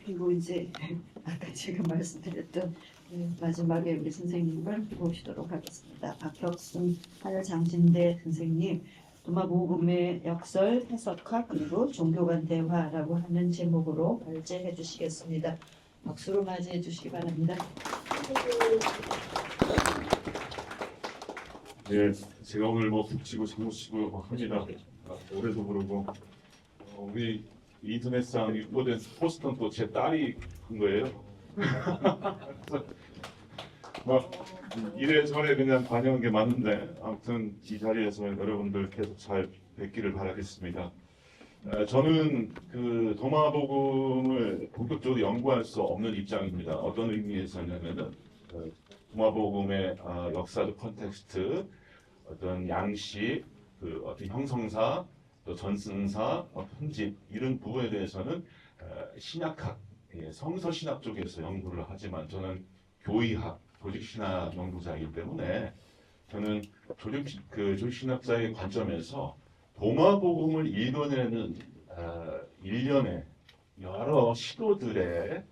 그리고 이제 아까 제가 말씀드렸던 마지막에 우리 선생님을 모시도록 하겠습니다. 박혁순 하늘장신대 선생님, 도마복음의 역설, 해석학, 그리고 종교 간 대화라고 하는 제목으로 발제해 주시겠습니다. 박수로 맞이해 주시기 바랍니다. 예, 제가 오늘 뭐 북치고 장구치고 합니다. 올해도 그러고 우리 인터넷상 유포된 포스터는 또 제 딸이 한 거예요. 막 이래저래 그냥 반영한 게 맞는데 아무튼 이 자리에서 여러분들 계속 잘 뵙기를 바라겠습니다. 저는 그 도마복음을 본격적으로 연구할 수 없는 입장입니다. 어떤 의미에서냐면은 도마복음의 역사적 컨텍스트, 어떤 양식, 그 어떤 형성사, 또 전승사, 편집 이런 부분에 대해서는 신약학, 성서신학 쪽에서 연구를 하지만 저는 교의학, 조직신학 연구자이기 때문에 저는 조직신학자의 관점에서 도마복음을 읽어내는 일련의 여러 시도들의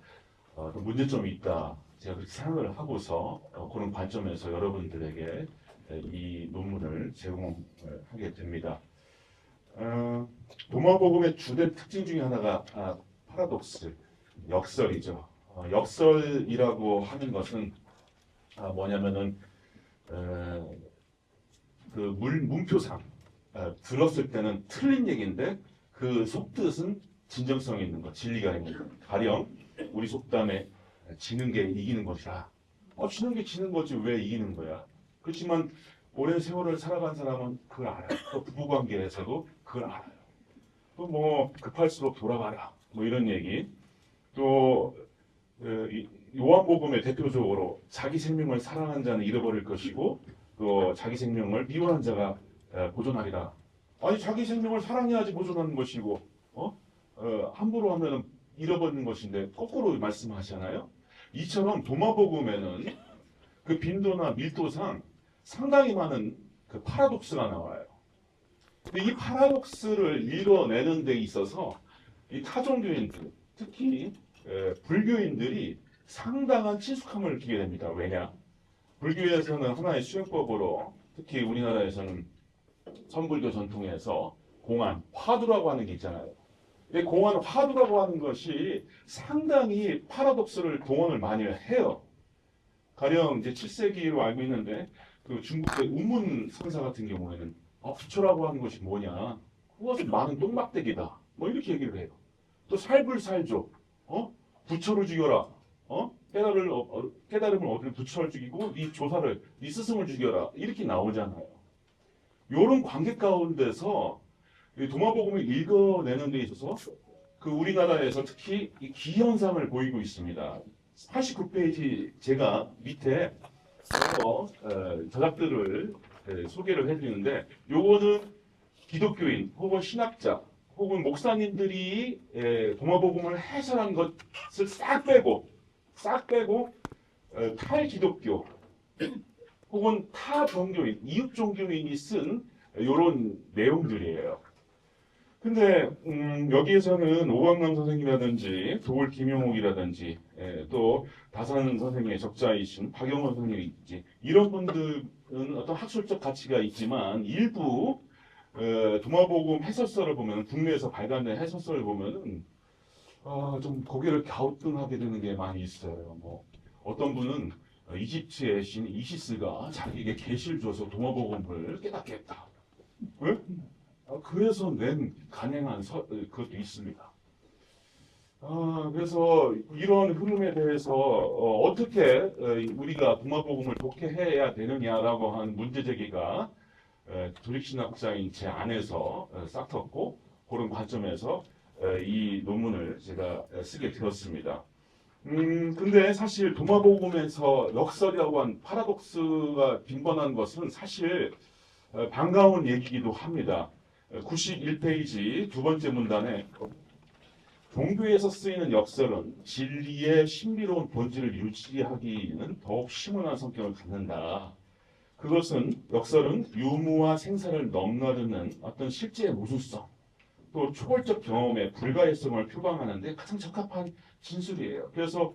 문제점이 있다. 제가 그렇게 생각을 하고서 그런 관점에서 여러분들에게 이 논문을 제공하게 됩니다. 도마복음의 주된 특징 중에 하나가 파라독스, 역설이죠. 역설이라고 하는 것은 뭐냐면은 그 문표상 들었을 때는 틀린 얘기인데 그 속뜻은 진정성이 있는 것, 진리가 있는 것. 가령 우리 속담에 지는 게 이기는 것이다. 지는 게 지는 거지 왜 이기는 거야? 그렇지만 오랜 세월을 살아간 사람은 그걸 알아요. 또 부부관계에서도 그걸 알아요. 또 뭐 급할수록 돌아가라. 뭐 이런 얘기. 또 요한복음의 대표적으로 자기 생명을 사랑한 자는 잃어버릴 것이고 또 자기 생명을 미워한 자가 보존하리라. 아니 자기 생명을 사랑해야지 보존하는 것이고 함부로 하면 잃어버리는 것인데 거꾸로 말씀하시잖아요. 이처럼 도마복음에는 그 빈도나 밀도상 상당히 많은 그 파라독스가 나와요. 근데 이 파라독스를 읽어내는 데 있어서 이 타종교인들, 특히 불교인들이 상당한 친숙함을 느끼게 됩니다. 왜냐? 불교에서는 하나의 수행법으로 특히 우리나라에서는 선불교 전통에서 공안, 화두라고 하는 게 있잖아요. 이 공안, 화두라고 하는 것이 상당히 파라독스를 동원을 많이 해요. 가령 이제 7세기로 알고 있는데 그 중국의 우문 상사 같은 경우에는 부처라고 하는 것이 뭐냐? 그것은 많은 똥막대기다. 뭐 이렇게 얘기를 해요. 또 살불살조, 부처를 죽여라. 깨달음을 얻을 부처를 죽이고 네 조사를, 네 스승을 죽여라. 이렇게 나오잖아요. 이런 관계 가운데서 도마복음을 읽어내는 데 있어서 그 우리나라에서 특히 이 기현상을 보이고 있습니다. 89페이지 제가 밑에 저작들을 소개를 해드리는데 요거는 기독교인 혹은 신학자 혹은 목사님들이 도마복음을 해설한 것을 싹 빼고 탈기독교 혹은 타종교인, 이웃종교인이 쓴 이런 내용들이에요. 근데 여기에서는 오광남 선생님이라든지 도울 김용옥이라든지 또 다산 선생님의 적자이신 박영원 선생님이지 이런 분들은 어떤 학술적 가치가 있지만 일부 도마복음 해설서를 보면 국내에서 발간된 해설서를 보면은 좀 고개를 갸우뚱하게 되는 게 많이 있어요. 뭐 어떤 분은 이집트의 신 이시스가 자기에게 계시를 줘서 도마복음을 깨닫게 했다. 왜? 그래서 낸 간행한 그것도 있습니다. 그래서 이런 흐름에 대해서 어떻게 우리가 도마복음을 독해해야 되느냐라고 하는 문제제기가 조직신학자인 제 안에서 싹텄고 그런 관점에서 이 논문을 제가 쓰게 되었습니다. 근데 사실 도마복음에서 역설이라고 한 파라독스가 빈번한 것은 사실 반가운 얘기이기도 합니다. 91페이지 두 번째 문단에 종교에서 쓰이는 역설은 진리의 신비로운 본질을 유지하기는 더욱 심오한 성격을 갖는다. 그것은 역설은 유무와 생사를 넘나드는 어떤 실제의 모순성, 또 초월적 경험의 불가해성을 표방하는데 가장 적합한 진술이에요. 그래서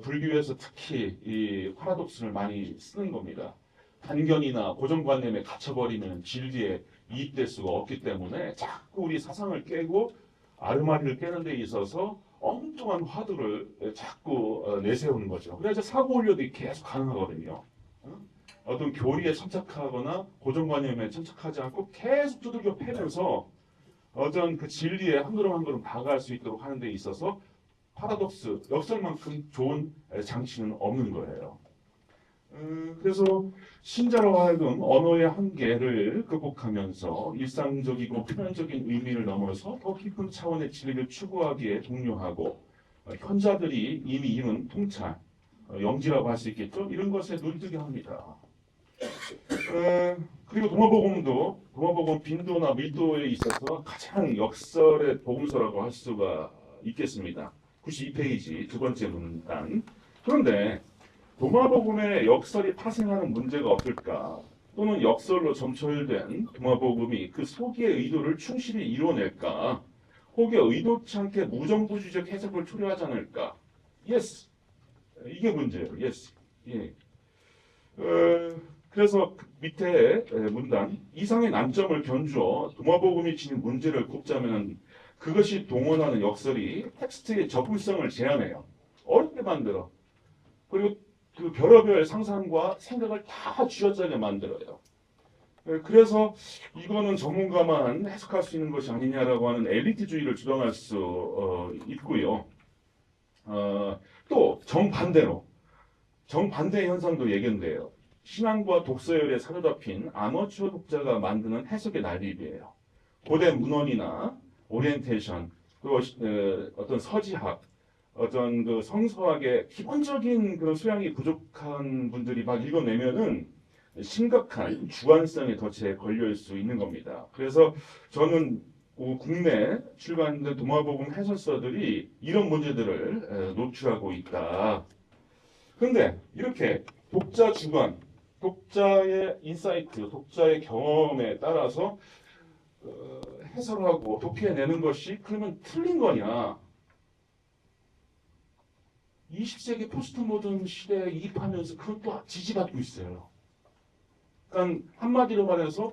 불교에서 특히 이 파라독스를 많이 쓰는 겁니다. 단견이나 고정관념에 갇혀버리는 진리에 이입될 수가 없기 때문에 자꾸 우리 사상을 깨고 아르마리를 깨는 데 있어서 엉뚱한 화두를 자꾸 내세우는 거죠. 그래서 사고 올려도 계속 가능하거든요. 어떤 교리에 천착하거나 고정관념에 천착하지 않고 계속 두들겨 패면서 어떤 그 진리에 한 걸음 한 걸음 다가갈 수 있도록 하는 데 있어서 파라독스, 역설만큼 좋은 장치는 없는 거예요. 그래서 신자로 하여금 언어의 한계를 극복하면서 일상적이고 표면적인 의미를 넘어서 더 깊은 차원의 진리를 추구하기에 독려하고 현자들이 이미 이룬 통찰, 영지라고 할 수 있겠죠? 이런 것에 눈뜨게 합니다. 그리고 동화복음 빈도나 밀도에 있어서 가장 역설의 복음서라고 할 수가 있겠습니다. 92페이지 두 번째 문단. 그런데 동화복음의 역설이 파생하는 문제가 없을까? 또는 역설로 점철된 동화복음이 그 소기의 의도를 충실히 이뤄낼까? 혹여 의도치 않게 무정부주의적 해석을 초래하지 않을까? Yes. 이게 문제예요. Yes. 예. 그래서 밑에 문단 이상의 난점을 견주어 동화복음이 지닌 문제를 꼽자면 그것이 동원하는 역설이 텍스트의 접근성을 제한해요. 어렵게 만들어. 그리고 그 별의별 상상과 생각을 다 쥐어짜게 만들어요. 그래서 이거는 전문가만 해석할 수 있는 것이 아니냐라고 하는 엘리트주의를 주장할 수 있고요. 또 정반대의 현상도 예견돼요. 신앙과 독서열에 사로잡힌 아마추어 독자가 만드는 해석의 난립이에요. 고대 문헌이나 오리엔테이션, 또 어떤 서지학, 어떤 그 성서학의 기본적인 그런 소양이 부족한 분들이 막 읽어내면은 심각한 주관성의 덫에 걸릴 수 있는 겁니다. 그래서 저는 국내 출간된 동화복음 해설서들이 이런 문제들을 노출하고 있다. 그런데 이렇게 독자 주관, 독자의 인사이트, 독자의 경험에 따라서 해설하고 독해내는 것이 그러면 틀린 거냐? 20세기 포스트 모던 시대에 이입하면서 그건 또 지지받고 있어요. 그러니까 한마디로 말해서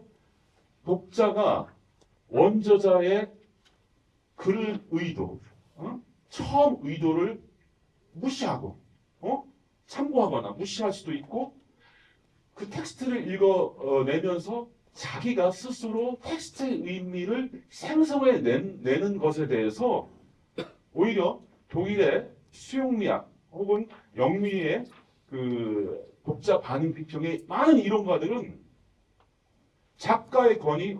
독자가 원저자의 글 의도, 처음 의도를 무시하고 참고하거나 무시할 수도 있고 그 텍스트를 읽어내면서 자기가 스스로 텍스트의 의미를 생성해내는 것에 대해서 오히려 독일의 수용미학 혹은 영미의 그 독자 반응 비평의 많은 이론가들은 작가의 권위,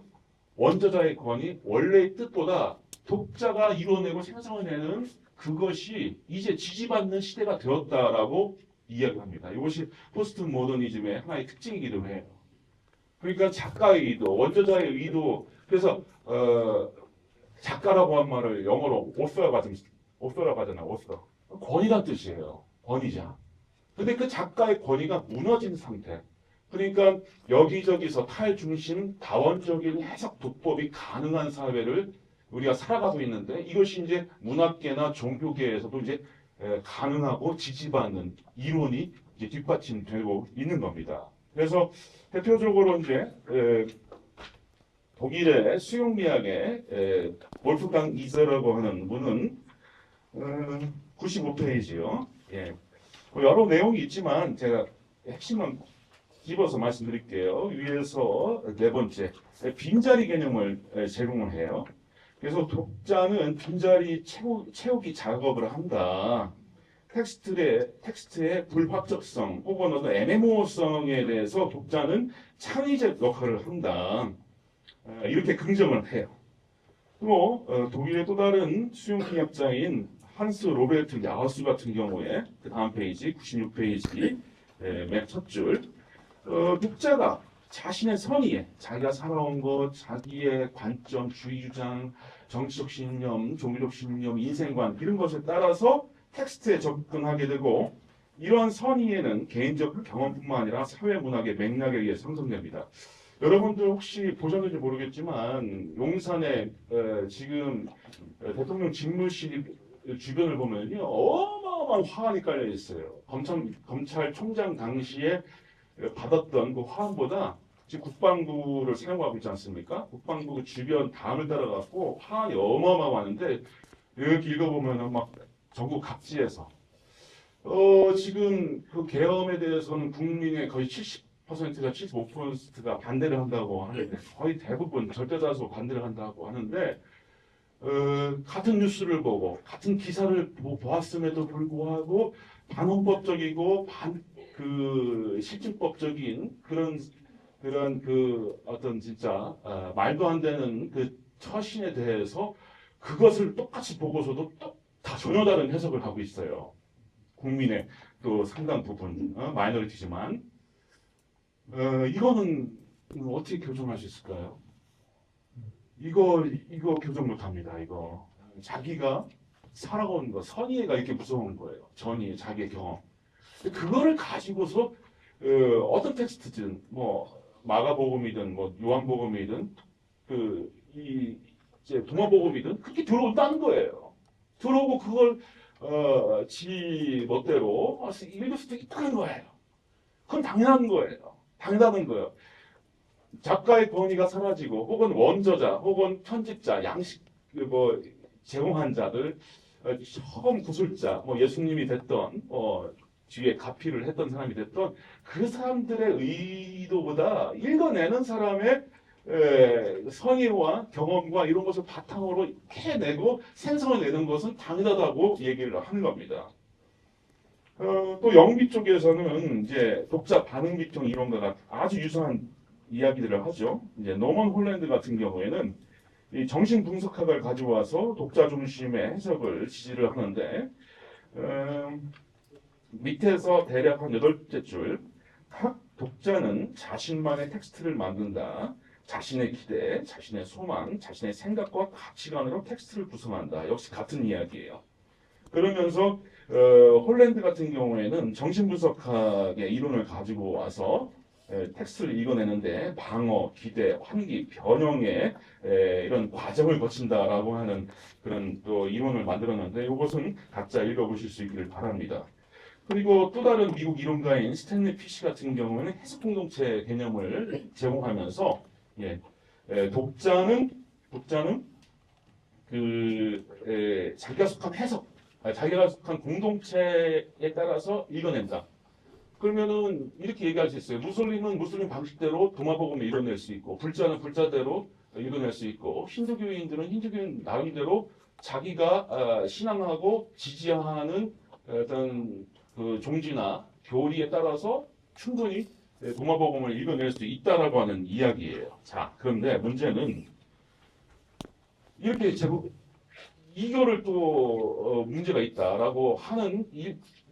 원저자의 권위, 원래의 뜻보다 독자가 이뤄내고 생성해내는 그것이 이제 지지받는 시대가 되었다라고 이야기합니다. 이것이 포스트 모더니즘의 하나의 특징이기도 해요. 그러니까 작가의 의도, 원저자의 의도, 그래서 작가라고 한 말을 영어로 오서라고 하잖아, 오서. 권위란 뜻이에요. 권위자. 근데 그 작가의 권위가 무너진 상태. 그러니까 여기저기서 탈중심, 다원적인 해석 도법이 가능한 사회를 우리가 살아가고 있는데 이것이 이제 문학계나 종교계에서도 이제 가능하고 지지받는 이론이 이제 뒷받침되고 있는 겁니다. 그래서 대표적으로 이제 독일의 수용미학의 wolfgang 이서라고 하는 분은 95페이지요. 예. 여러 내용이 있지만 제가 핵심만 집어서 말씀드릴게요. 위에서 네 번째 빈자리 개념을 제공을 해요. 그래서 독자는 빈자리 채우기 작업을 한다. 텍스트의 불확정성 혹은 어떤 애매모호성에 대해서 독자는 창의적 역할을 한다. 이렇게 긍정을 해요. 또 독일의 또 다른 수용미학자인 한스 로베르트 야우스 같은 경우에 그 다음 페이지 96페이지 맨 첫 줄 독자가 자신의 선의에 자기가 살아온 것, 자기의 관점, 주의 주장, 정치적 신념, 종교적 신념, 인생관 이런 것에 따라서 텍스트에 접근하게 되고 이러한 선의에는 개인적 경험뿐만 아니라 사회 문학의 맥락에 의해 형성됩니다. 여러분들 혹시 보셨는지 모르겠지만 용산에 지금 대통령 집무실 주변을 보면요 어마어마한 화환이 깔려 있어요. 검찰총장 당시에 받았던 그 화환보다 지금 국방부를 사용하고 있지 않습니까? 국방부 주변 담을 따라갖고 화환이 어마어마하고 하는데 이렇게 읽어보면 막 전국 각지에서 지금 그 계엄에 대해서는 국민의 거의 70%가 75%가 반대를 한다고 하는데 거의 대부분 절대다수 반대를 한다고 하는데 같은 뉴스를 보고 같은 기사를 보았음에도 불구하고 반헌법적이고 그 실질법적인 그런 그 어떤 진짜 말도 안 되는 그 처신에 대해서 그것을 똑같이 보고서도 다 전혀 다른 해석을 하고 있어요. 국민의 또 상당 부분 마이너리티지만 이거는 어떻게 교정할 수 있을까요? 이거 교정 못합니다. 이거 자기가 살아온 거 선의가 이렇게 무서운 거예요. 전의 자기의 경험. 그거를 가지고서 어떤 텍스트든 뭐 마가복음이든 뭐 요한복음이든 이제 동화복음이든 그렇게 들어온다는 거예요. 들어오고 그걸 지 멋대로 읽을 수도 있다는 거예요. 그건 당연한 거예요. 당연한 거예요. 작가의 권위가 사라지고 혹은 원저자 혹은 편집자 양식 뭐 제공한 자들 처음 구술자 뭐 예수님이 됐던 뒤에 가피를 했던 사람이 됐던 그 사람들의 의도보다 읽어내는 사람의 선의와 경험과 이런 것을 바탕으로 해내고 생성을 내는 것은 당연하다고 얘기를 하는 겁니다. 또 영미 쪽에서는 이제 독자 반응 비평 이론과 아주 유사한 이야기들을 하죠. 이제 노먼 홀랜드 같은 경우에는 이 정신 분석학을 가져와서 독자 중심의 해석을 지지를 하는데 밑에서 대략 한 8째 줄, 각 독자는 자신만의 텍스트를 만든다. 자신의 기대, 자신의 소망, 자신의 생각과 가치관으로 텍스트를 구성한다. 역시 같은 이야기예요. 그러면서 홀랜드 같은 경우에는 정신분석학의 이론을 가지고 와서 텍스트를 읽어내는데 방어, 기대, 환기, 변형의 이런 과정을 거친다라고 하는 그런 또 이론을 만들었는데 이것은 각자 읽어보실 수 있기를 바랍니다. 그리고 또 다른 미국 이론가인 스탠리 피시 같은 경우에는 해석 공동체 개념을 제공하면서 독자는 자기가 속한 해석, 자기가 속한 공동체에 따라서 읽어낸다. 그러면은 이렇게 얘기할 수 있어요. 무슬림은 무슬림 방식대로 동화복음을 읽어낼 수 있고, 불자는 불자대로 읽어낼 수 있고, 힌두교인들은 힌두교인 나름대로 자기가 신앙하고 지지하는 어떤 그 종지나 교리에 따라서 충분히 동화복음을 읽어낼 수 있다라고 하는 이야기예요. 자, 그런데 문제는 이렇게 이거를 또 문제가 있다라고 하는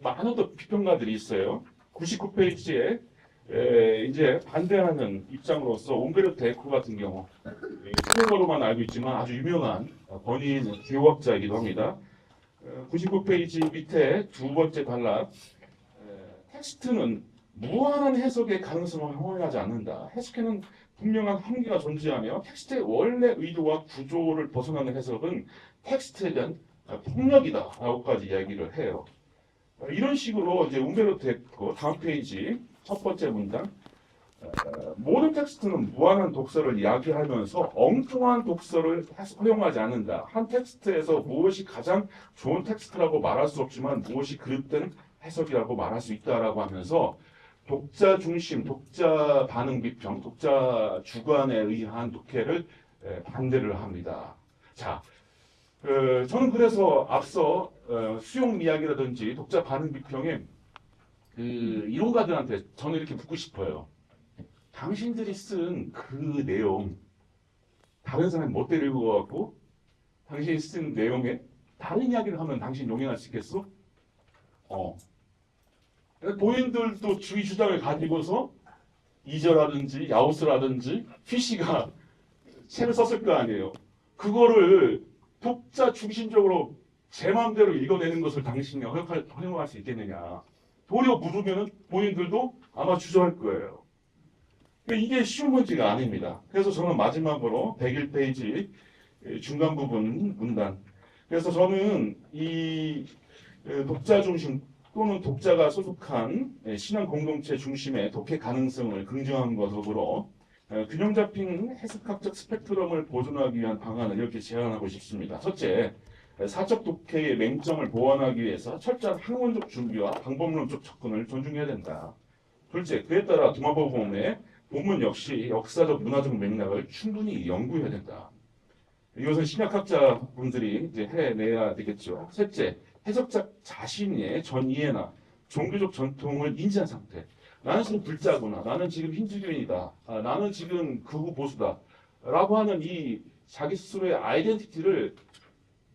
많은 또 비평가들이 있어요. 99페이지에 이제 반대하는 입장으로서 옴베르토 에코 같은 경우 스페인어로만 알고 있지만 아주 유명한 번인 교학자이기도 합니다. 99페이지 밑에 두 번째 단락 텍스트는 무한한 해석의 가능성을 허용하지 않는다. 해석에는 분명한 한계가 존재하며 텍스트의 원래 의도와 구조를 벗어나는 해석은 텍스트에 대한 폭력이다라고까지 이야기를 해요. 이런 식으로 이제 움베르토 에코 다음 페이지 첫 번째 문장 모든 텍스트는 무한한 독서를 이야기하면서 엉뚱한 독서를 허용하지 않는다. 한 텍스트에서 무엇이 가장 좋은 텍스트라고 말할 수 없지만 무엇이 그릇된 해석이라고 말할 수 있다라고 하면서 독자 중심, 독자 반응 비평, 독자 주관에 의한 독해를 반대를 합니다. 자, 저는 그래서 앞서 수용 이야기라든지 독자 반응 비평에 그 이론가들한테 저는 이렇게 묻고 싶어요. 당신들이 쓴 그 내용 다른 사람이 못되려 읽어갖고 당신이 쓴 내용에 다른 이야기를 하면 당신 용인할 수 있겠어? 본인들도 주의 주장을 가지고서 이저라든지 야우스라든지 피시가 책을 썼을 거 아니에요. 그거를 독자 중심적으로 제 마음대로 읽어내는 것을 당신이 허용할 수 있겠느냐. 도리어 물으면은 본인들도 아마 주저할 거예요. 그러니까 이게 쉬운 문제가 아닙니다. 그래서 저는 마지막으로 101페이지 중간 부분 문단. 그래서 저는 이 독자 중심 또는 독자가 소속한 신앙 공동체 중심의 독해 가능성을 긍정함과 더불어 균형 잡힌 해석학적 스펙트럼을 보존하기 위한 방안을 이렇게 제안하고 싶습니다. 첫째, 사적 독해의 맹점을 보완하기 위해서 철저한 학문적 준비와 방법론적 접근을 존중해야 된다. 둘째, 그에 따라 도마법원의 본문 역시 역사적 문화적 맥락을 충분히 연구해야 된다. 이것은 신약학자 분들이 이제 해내야 되겠죠. 셋째, 해석자 자신의 전이해나 종교적 전통을 인지한 상태. 나는 지금 불자구나. 나는 지금 힌두교인이다. 나는 지금 극우 보수다. 라고 하는 이 자기 스스로의 아이덴티티를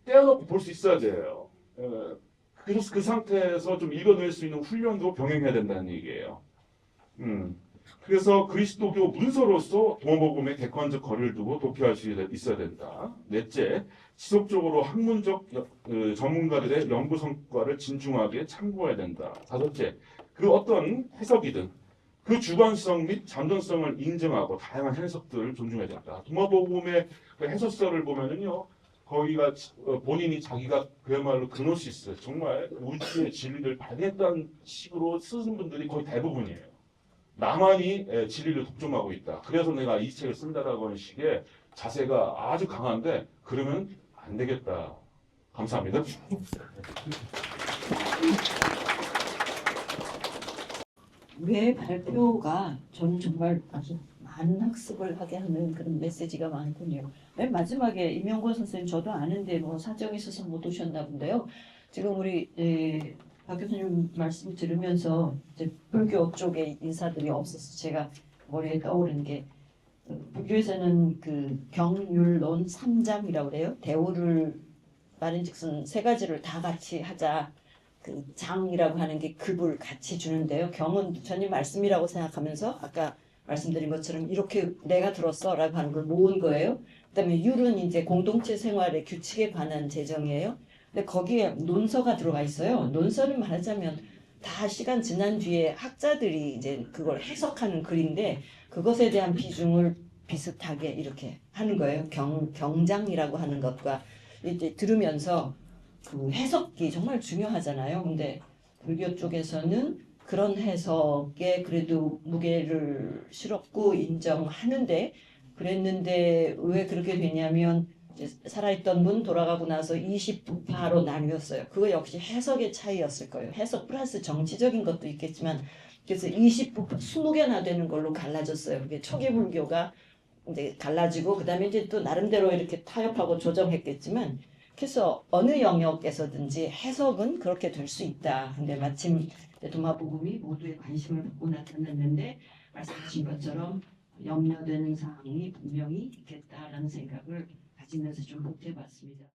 떼어놓고 볼 수 있어야 돼요. 그래서 그 상태에서 좀 읽어낼 수 있는 훈련도 병행해야 된다는 얘기예요. 그래서 그리스도교 문서로서 도마복음에 객관적 거리를 두고 독해할 수 있어야 된다. 넷째, 지속적으로 학문적 전문가들의 연구 성과를 진중하게 참고해야 된다. 다섯째, 그 어떤 해석이든 그 주관성 및 잠정성을 인정하고 다양한 해석들을 존중해야 된다. 도마복음의 그 해설서를 보면은요, 거기가 본인이 자기가 그야말로 그노시스, 정말 우주의 진리를 발견했다는 식으로 쓰는 분들이 거의 대부분이에요. 나만이 진리를 독점하고 있다. 그래서 내가 이 책을 쓴다라고 하는 식의 자세가 아주 강한데 그러면 안 되겠다. 감사합니다. 뇌 발표가 저는 정말 아주 많은 학습을 하게 하는 그런 메시지가 많군요. 맨 마지막에 임용권 선생님 저도 아는데 뭐 사정이 있어서 못 오셨나 본데요. 지금 우리 박 교수님 말씀 들으면서 이제 불교 쪽의 인사들이 없어서 제가 머리에 떠오르는 게 불교에서는 그 경율론 3장이라고 그래요. 대우를 말인즉슨 세 가지를 다 같이 하자. 그 장이라고 하는 게 급을 같이 주는데요. 경은 부처님 말씀이라고 생각하면서 아까 말씀드린 것처럼 이렇게 내가 들었어라고 하는 걸 모은 거예요. 그다음에 율은 이제 공동체 생활의 규칙에 관한 제정이에요. 근데 거기에 논서가 들어가 있어요. 논서는 말하자면 다 시간 지난 뒤에 학자들이 이제 그걸 해석하는 글인데 그것에 대한 비중을 비슷하게 이렇게 하는 거예요. 경장이라고 하는 것과 이제 들으면서 그 해석이 정말 중요하잖아요. 근데 불교 쪽에서는 그런 해석에 그래도 무게를 실었고 인정하는데 그랬는데 왜 그렇게 되냐면 살아있던 분 돌아가고 나서 20부파로 나뉘었어요. 그거 역시 해석의 차이였을 거예요. 해석 플러스 정치적인 것도 있겠지만 그래서 20부파 20개나 되는 걸로 갈라졌어요. 그게 초기 불교가 이제 갈라지고 그다음에 이제 또 나름대로 이렇게 타협하고 조정했겠지만 그래서 어느 영역에서든지 해석은 그렇게 될 수 있다. 근데 마침 도마복음이 모두의 관심을 받고 나타났는데 말씀하신 것처럼 염려되는 사항이 분명히 있겠다라는 생각을 가지면서 좀 보태봤습니다.